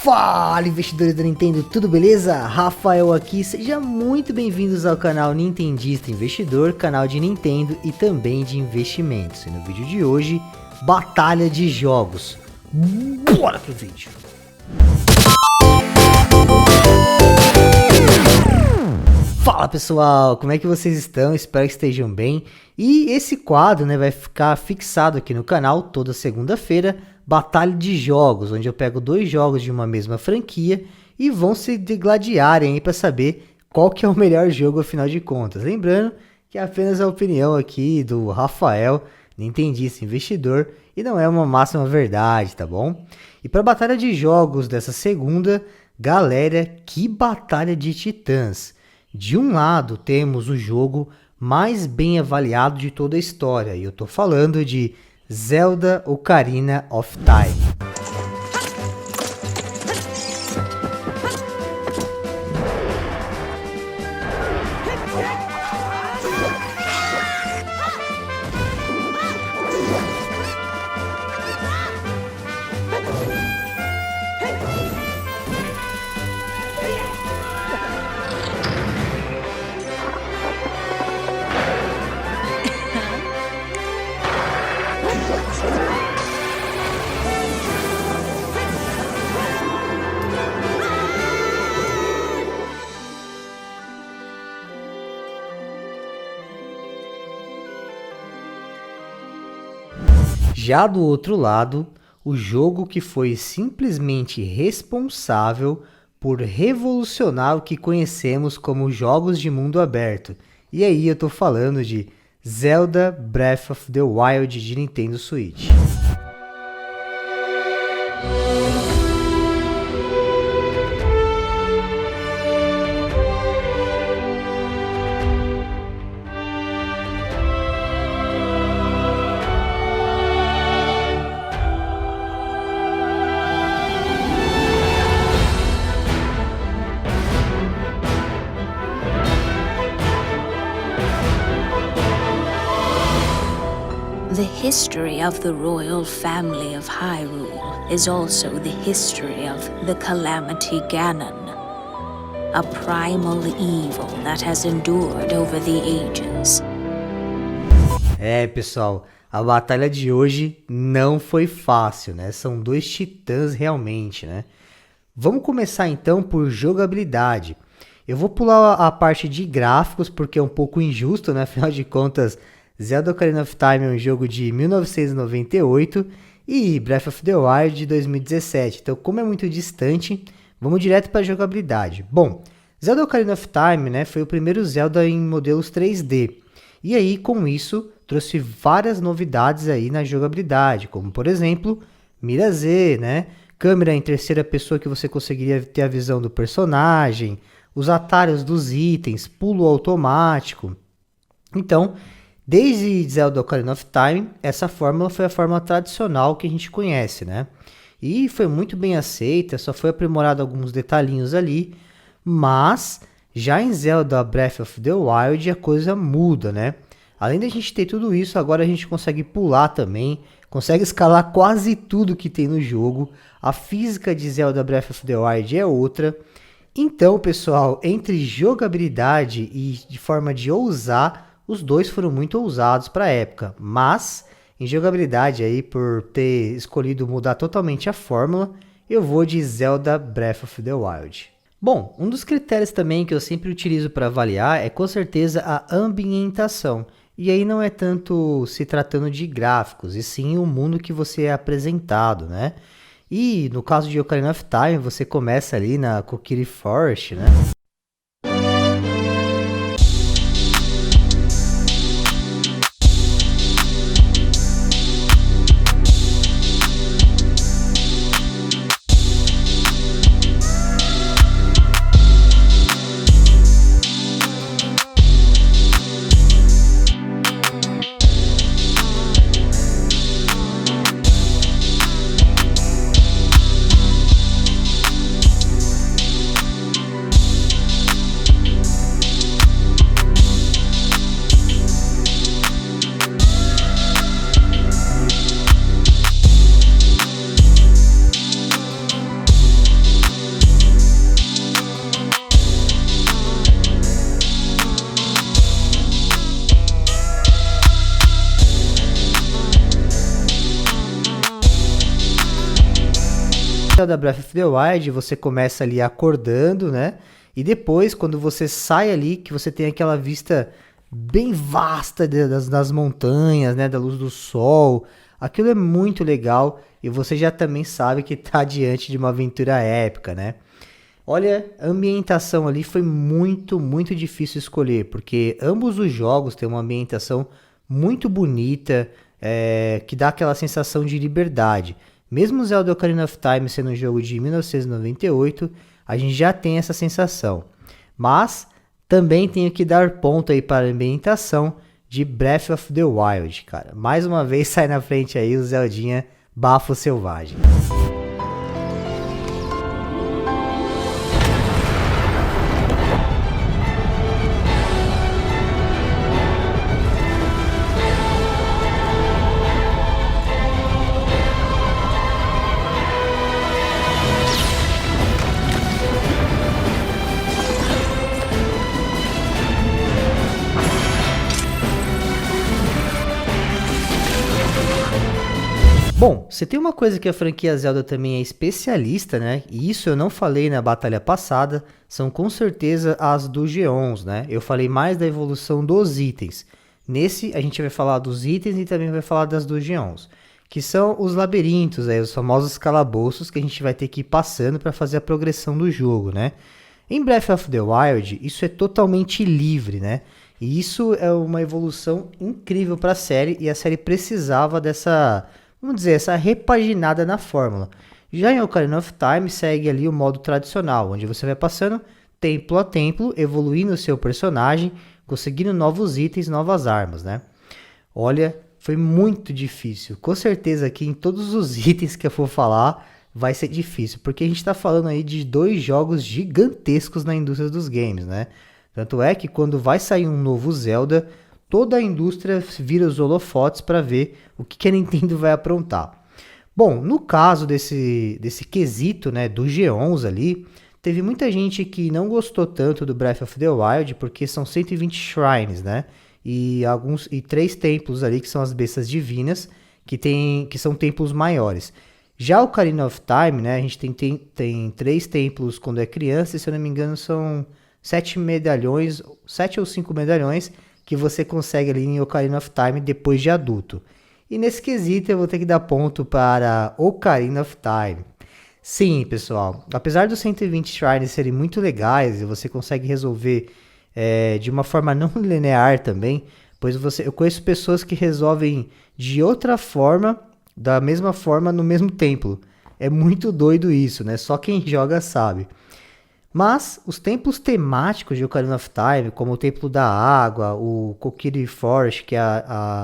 Fala, investidores da Nintendo, tudo beleza? Rafael aqui, sejam muito bem-vindos ao canal Nintendista Investidor, canal de Nintendo e também de investimentos. E no vídeo de hoje, batalha de jogos. Bora pro vídeo! Fala pessoal, como é que vocês estão? Espero que estejam bem. E esse quadro, vai ficar fixado aqui no canal toda segunda-feira, batalha de jogos, onde eu pego dois jogos de uma mesma franquia e vão se degladiarem aí para saber qual que é o melhor jogo afinal de contas. Lembrando que é apenas a opinião aqui do Rafael, Nintendista Investidor, e não é uma máxima verdade, tá bom? E para a batalha de jogos dessa segunda, galera, que batalha de titãs! De um lado temos o jogo mais bem avaliado de toda a história, e eu tô falando de Zelda Ocarina of Time. Já do outro lado, o jogo que foi simplesmente responsável por revolucionar o que conhecemos como jogos de mundo aberto. E aí eu tô falando de Zelda Breath of the Wild de Nintendo Switch. The history of the royal family of Hyrule is also the history of the Calamity Ganon, a primal evil that has endured over the ages. Pessoal, a batalha de hoje não foi fácil, São dois titãs realmente, Vamos começar então por jogabilidade. Eu vou pular a parte de gráficos porque é um pouco injusto, Afinal de contas, Zelda Ocarina of Time é um jogo de 1998 e Breath of the Wild de 2017. Então, como é muito distante, vamos direto para a jogabilidade. Bom, Zelda Ocarina of Time, foi o primeiro Zelda em modelos 3D. E aí, com isso, trouxe várias novidades aí na jogabilidade, como, por exemplo, mira Z, Câmera em terceira pessoa que você conseguiria ter a visão do personagem, os atalhos dos itens, pulo automático. Então, desde Zelda Ocarina of Time, essa fórmula foi a fórmula tradicional que a gente conhece, E foi muito bem aceita, só foi aprimorado alguns detalhinhos ali, mas já em Zelda Breath of the Wild a coisa muda, Além da gente ter tudo isso, agora a gente consegue pular também, consegue escalar quase tudo que tem no jogo, a física de Zelda Breath of the Wild é outra. Então, pessoal, entre jogabilidade e de forma de ousar, os dois foram muito ousados para a época, mas em jogabilidade aí, por ter escolhido mudar totalmente a fórmula, eu vou de Zelda Breath of the Wild. Bom, um dos critérios também que eu sempre utilizo para avaliar é com certeza a ambientação. E aí não é tanto se tratando de gráficos, e sim o mundo que você é apresentado, E no caso de Ocarina of Time, você começa ali na Kokiri Forest, Zelda Breath of the Wild, você começa ali acordando, né? E depois, quando você sai ali, que você tem aquela vista bem vasta das montanhas, né? Da luz do sol. Aquilo é muito legal e você já também sabe que tá diante de uma aventura épica, né? Olha, a ambientação ali foi muito, muito difícil escolher, porque ambos os jogos têm uma ambientação muito bonita, que dá aquela sensação de liberdade. Mesmo Zelda Ocarina of Time sendo um jogo de 1998, a gente já tem essa sensação. Mas também tenho que dar ponto aí para a ambientação de Breath of the Wild, cara. Mais uma vez sai na frente aí o Zeldinha Bafo Selvagem. Bom, você tem uma coisa que a franquia Zelda também é especialista, né? E isso eu não falei na batalha passada, são com certeza as do Geons, né? Eu falei mais da evolução dos itens. Nesse a gente vai falar dos itens e também vai falar das do Geons, que são os labirintos, aí, os famosos calabouços que a gente vai ter que ir passando para fazer a progressão do jogo, né? Em Breath of the Wild, isso é totalmente livre, né? E isso é uma evolução incrível para a série e a série precisava dessa, vamos dizer, essa repaginada na fórmula. Já em Ocarina of Time segue ali o modo tradicional, onde você vai passando templo a templo, evoluindo o seu personagem, conseguindo novos itens, novas armas, né? Olha, foi muito difícil. Com certeza aqui em todos os itens que eu for falar vai ser difícil, porque a gente está falando aí de 2 jogos gigantescos na indústria dos games, né? Tanto é que quando vai sair um novo Zelda, toda a indústria vira os holofotes para ver o que a Nintendo vai aprontar. Bom, no caso desse quesito, né, do Geons ali, teve muita gente que não gostou tanto do Breath of the Wild, porque são 120 shrines, né? E 3 templos ali, que são as bestas divinas, que são templos maiores. Já o Ocarina of Time, né, a gente tem 3 templos quando é criança, e se eu não me engano são 7 medalhões, 7 ou 5 medalhões, que você consegue ali em Ocarina of Time depois de adulto. E nesse quesito eu vou ter que dar ponto para Ocarina of Time. Sim, pessoal, apesar dos 120 shrines serem muito legais e você consegue resolver de uma forma não linear também, pois eu conheço pessoas que resolvem de outra forma, da mesma forma no mesmo templo. É muito doido isso, né? Só quem joga sabe. Mas os templos temáticos de Ocarina of Time, como o Templo da Água, o Kokiri Forest, que é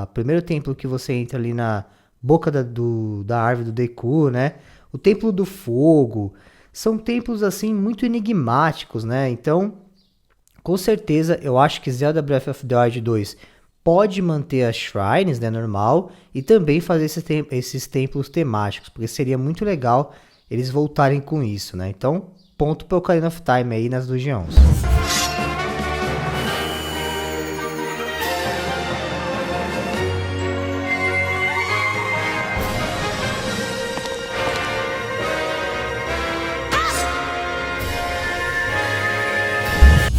o primeiro templo que você entra ali na boca da árvore do Deku, né? O Templo do Fogo, são templos assim muito enigmáticos, né? Então, com certeza, eu acho que Zelda Breath of the Wild 2 pode manter as shrines, né, normal, e também fazer esses templos temáticos, porque seria muito legal eles voltarem com isso, né? Então, ponto para o Ocarina of Time aí nas Geons.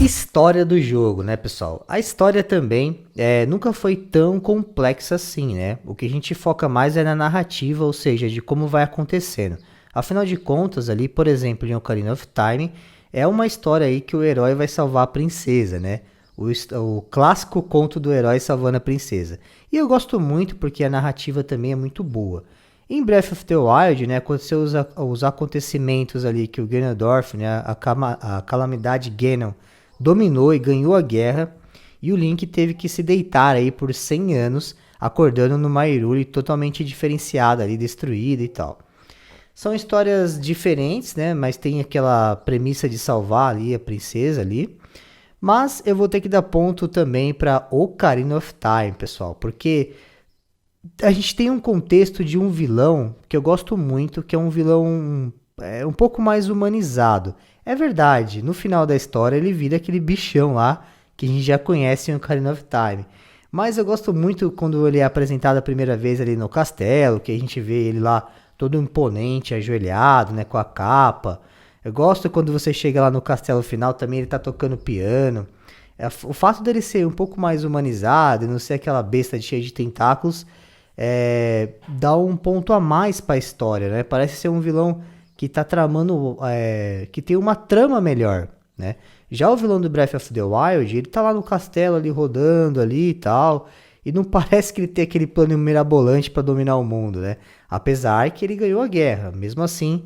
História do jogo, né, pessoal? A história também nunca foi tão complexa assim, né? O que a gente foca mais é na narrativa, ou seja, de como vai acontecendo. Afinal de contas, ali, por exemplo, em Ocarina of Time, é uma história aí que o herói vai salvar a princesa, né? O clássico conto do herói salvando a princesa. E eu gosto muito porque a narrativa também é muito boa. Em Breath of the Wild, né, aconteceu os acontecimentos ali que o Ganondorf, né, a calamidade Ganon, dominou e ganhou a guerra, e o Link teve que se deitar aí por 100 anos, acordando numa Hyrule totalmente diferenciada ali, destruída e tal. São histórias diferentes, né, mas tem aquela premissa de salvar ali a princesa ali. Mas eu vou ter que dar ponto também para Ocarina of Time, pessoal, porque a gente tem um contexto de um vilão que eu gosto muito, que é um vilão um pouco mais humanizado. É verdade, no final da história ele vira aquele bichão lá que a gente já conhece em Ocarina of Time. Mas eu gosto muito quando ele é apresentado a primeira vez ali no castelo, que a gente vê ele lá todo imponente, ajoelhado, né, com a capa. Eu gosto quando você chega lá no castelo final também, ele tá tocando piano. O fato dele ser um pouco mais humanizado e não ser aquela besta cheia de tentáculos, dá um ponto a mais pra história, né? Parece ser um vilão que tá tramando, que tem uma trama melhor, né? Já o vilão do Breath of the Wild, ele tá lá no castelo ali rodando ali e tal, e não parece que ele tem aquele plano mirabolante para dominar o mundo, né? Apesar que ele ganhou a guerra, mesmo assim,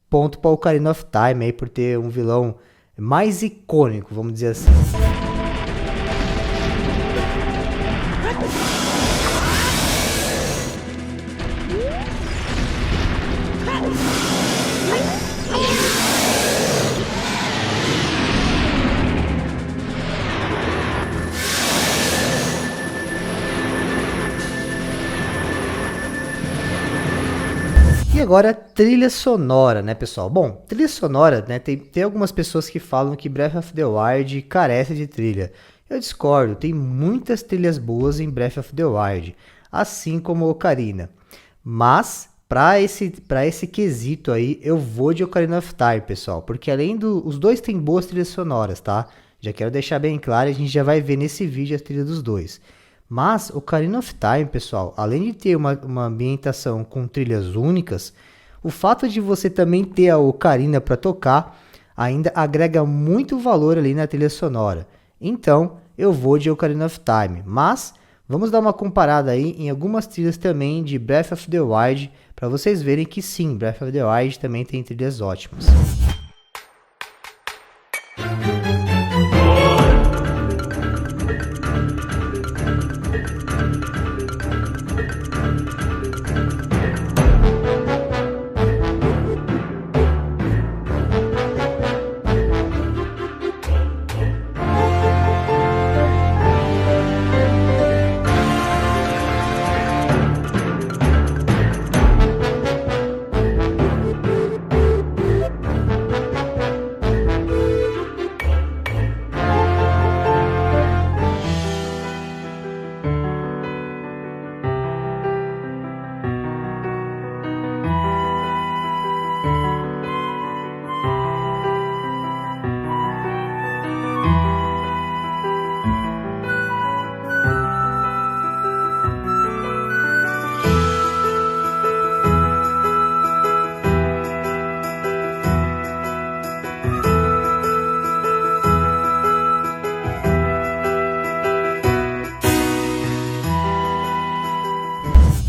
ponto para o Ocarina of Time aí por ter um vilão mais icônico, vamos dizer assim. E agora, trilha sonora, né, pessoal? Bom, trilha sonora, né, tem algumas pessoas que falam que Breath of the Wild carece de trilha. Eu discordo, tem muitas trilhas boas em Breath of the Wild, assim como Ocarina. Mas, para esse quesito aí, eu vou de Ocarina of Time, pessoal, porque os dois têm boas trilhas sonoras, tá? Já quero deixar bem claro, a gente já vai ver nesse vídeo a trilha dos dois. Mas Ocarina of Time, pessoal, além de ter uma ambientação com trilhas únicas, o fato de você também ter a Ocarina para tocar ainda agrega muito valor ali na trilha sonora. Então, eu vou de Ocarina of Time, mas vamos dar uma comparada aí em algumas trilhas também de Breath of the Wild, para vocês verem que sim, Breath of the Wild também tem trilhas ótimas.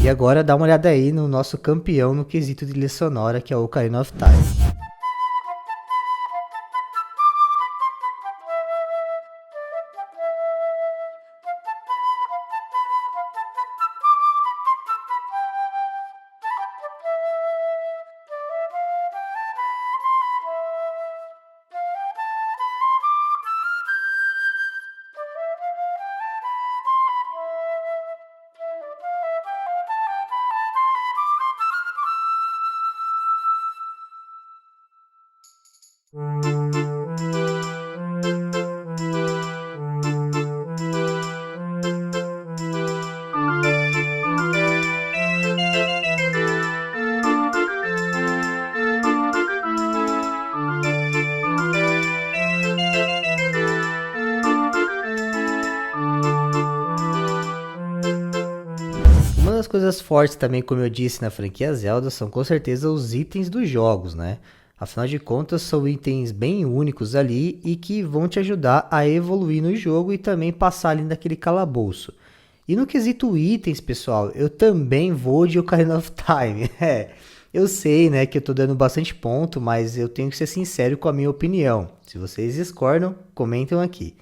E agora dá uma olhada aí no nosso campeão no quesito de trilha sonora, que é o Ocarina of Time. Uma das coisas fortes também, como eu disse, na franquia Zelda, são com certeza os itens dos jogos, né? Afinal de contas, são itens bem únicos ali e que vão te ajudar a evoluir no jogo e também passar ali naquele calabouço. E no quesito itens, pessoal, eu também vou de Ocarina of Time. Eu sei, né, que eu tô dando bastante ponto, mas eu tenho que ser sincero com a minha opinião. Se vocês discordam, comentem aqui.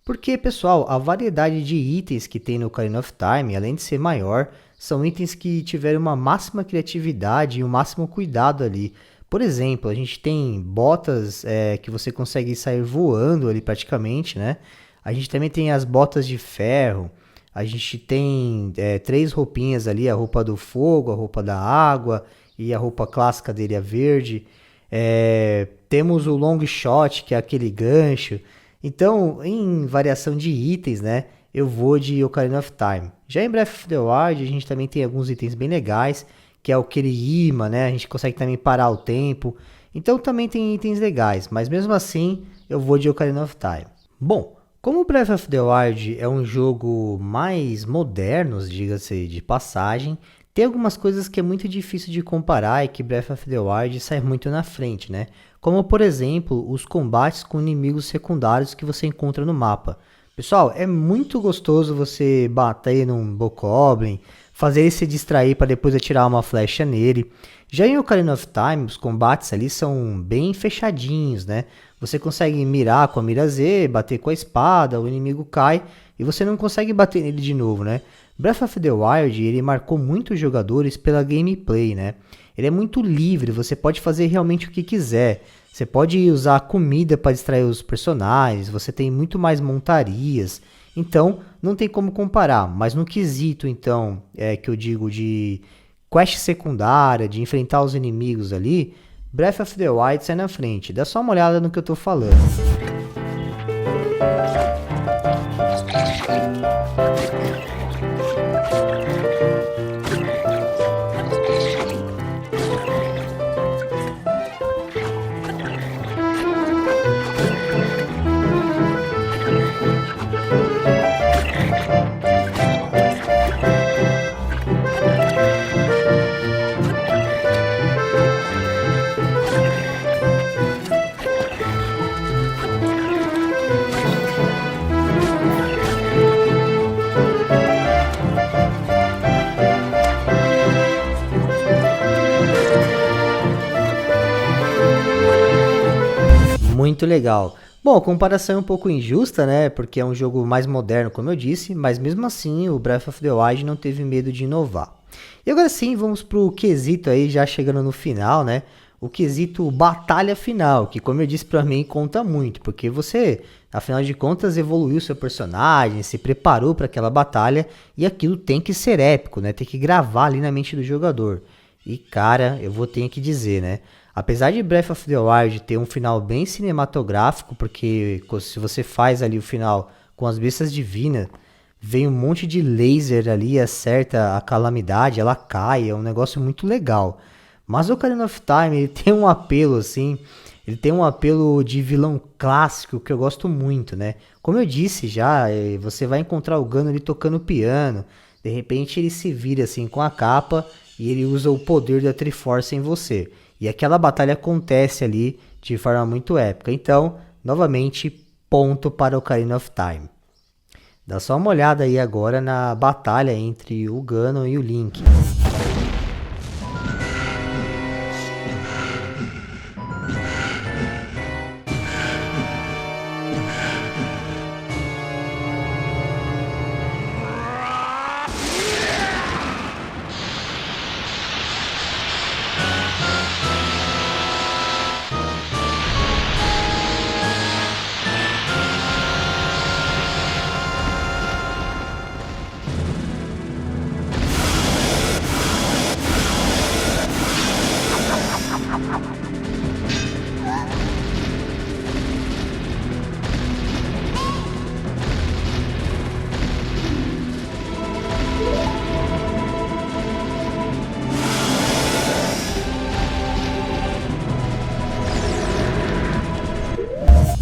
Porque, pessoal, a variedade de itens que tem no Ocarina of Time, além de ser maior, são itens que tiveram uma máxima criatividade e um máximo cuidado ali. Por exemplo, a gente tem botas que você consegue sair voando ali praticamente, né? A gente também tem as botas de ferro. A gente tem 3 roupinhas ali, a roupa do fogo, a roupa da água e a roupa clássica dele, a verde. Temos o long shot, que é aquele gancho. Então, em variação de itens, né, eu vou de Ocarina of Time. Já em Breath of the Wild, a gente também tem alguns itens bem legais, que é aquele imã, né? A gente consegue também parar o tempo. Então também tem itens legais, mas mesmo assim eu vou de Ocarina of Time. Bom, como Breath of the Wild é um jogo mais moderno, diga-se de passagem, tem algumas coisas que é muito difícil de comparar e que Breath of the Wild sai muito na frente, né? Como, por exemplo, os combates com inimigos secundários que você encontra no mapa. Pessoal, é muito gostoso você bater num Bokoblin, fazer ele se distrair para depois atirar uma flecha nele. Já em Ocarina of Time, os combates ali são bem fechadinhos, né? Você consegue mirar com a mira Z, bater com a espada, o inimigo cai e você não consegue bater nele de novo, né? Breath of the Wild, ele marcou muitos jogadores pela gameplay, né? Ele é muito livre, você pode fazer realmente o que quiser. Você pode usar comida para distrair os personagens, você tem muito mais montarias. Então, não tem como comparar. Mas no quesito, então, que eu digo de quest secundária, de enfrentar os inimigos ali, Breath of the Wild sai na frente. Dá só uma olhada no que eu tô falando. Muito legal. Bom, a comparação é um pouco injusta, né? Porque é um jogo mais moderno, como eu disse, mas mesmo assim o Breath of the Wild não teve medo de inovar. E agora sim, vamos pro quesito aí, já chegando no final, né? O quesito batalha final, que como eu disse pra mim, conta muito, porque você, afinal de contas, evoluiu seu personagem, se preparou para aquela batalha, e aquilo tem que ser épico, né? Tem que gravar ali na mente do jogador. E cara, eu vou ter que dizer, né? Apesar de Breath of the Wild ter um final bem cinematográfico, porque se você faz ali o final com as bestas divinas, vem um monte de laser ali, acerta a calamidade, ela cai, é um negócio muito legal. Mas o Ocarina of Time, ele tem um apelo assim, ele tem um apelo de vilão clássico que eu gosto muito, né? Como eu disse já, você vai encontrar o Ganon ali tocando piano, de repente ele se vira assim com a capa e ele usa o poder da Triforce em você. E aquela batalha acontece ali de forma muito épica. Então, novamente, ponto para o Ocarina of Time. Dá só uma olhada aí agora na batalha entre o Ganon e o Link.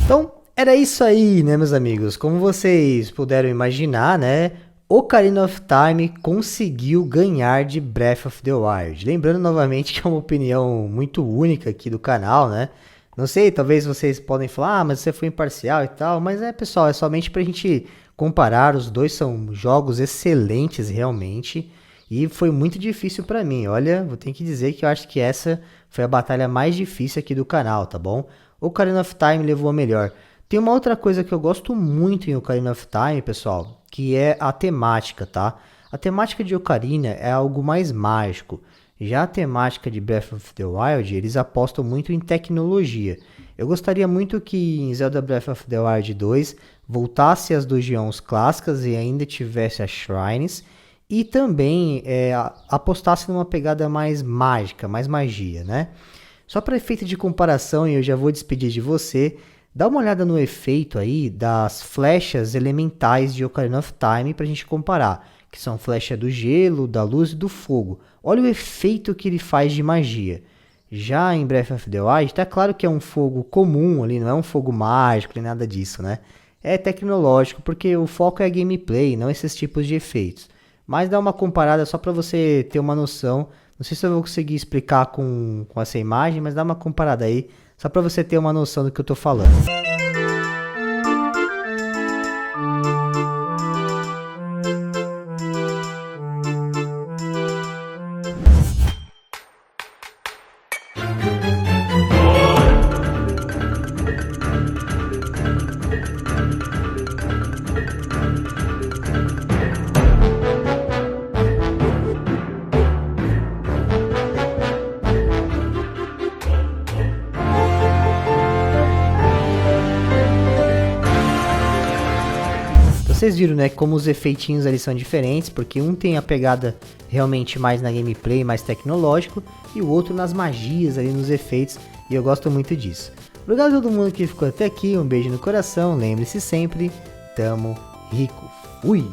Então, era isso aí, né, meus amigos? Como vocês puderam imaginar, né? Ocarina of Time conseguiu ganhar de Breath of the Wild. Lembrando novamente que é uma opinião muito única aqui do canal, né? Não sei, talvez vocês podem falar, mas você foi imparcial e tal. Mas pessoal, é somente pra gente comparar. Os dois são jogos excelentes realmente. E foi muito difícil pra mim. Olha, vou ter que dizer que eu acho que essa foi a batalha mais difícil aqui do canal, tá bom? Ocarina of Time levou a melhor. Tem uma outra coisa que eu gosto muito em Ocarina of Time, pessoal, que é a temática, tá? A temática de Ocarina é algo mais mágico. Já a temática de Breath of the Wild, eles apostam muito em tecnologia. Eu gostaria muito que em Zelda Breath of the Wild 2 voltasse às dungeons clássicas e ainda tivesse as shrines. E também apostasse numa pegada mais mágica, mais magia, né? Só para efeito de comparação, e eu já vou despedir de você, dá uma olhada no efeito aí das flechas elementais de Ocarina of Time para a gente comparar. que são flecha do gelo, da luz e do fogo. Olha o efeito que ele faz de magia. Já em Breath of the Wild, tá claro que é um fogo comum ali, não é um fogo mágico nem nada disso, né? É tecnológico, porque o foco é a gameplay, não esses tipos de efeitos. Mas dá uma comparada só para você ter uma noção. Não sei se eu vou conseguir explicar com essa imagem, mas dá uma comparada aí, só para você ter uma noção do que eu tô falando. Vocês viram, né, como os efeitinhos ali são diferentes, porque um tem a pegada realmente mais na gameplay, mais tecnológico, e o outro nas magias ali, nos efeitos, e eu gosto muito disso. Obrigado a todo mundo que ficou até aqui, um beijo no coração, lembre-se sempre, tamo rico, fui!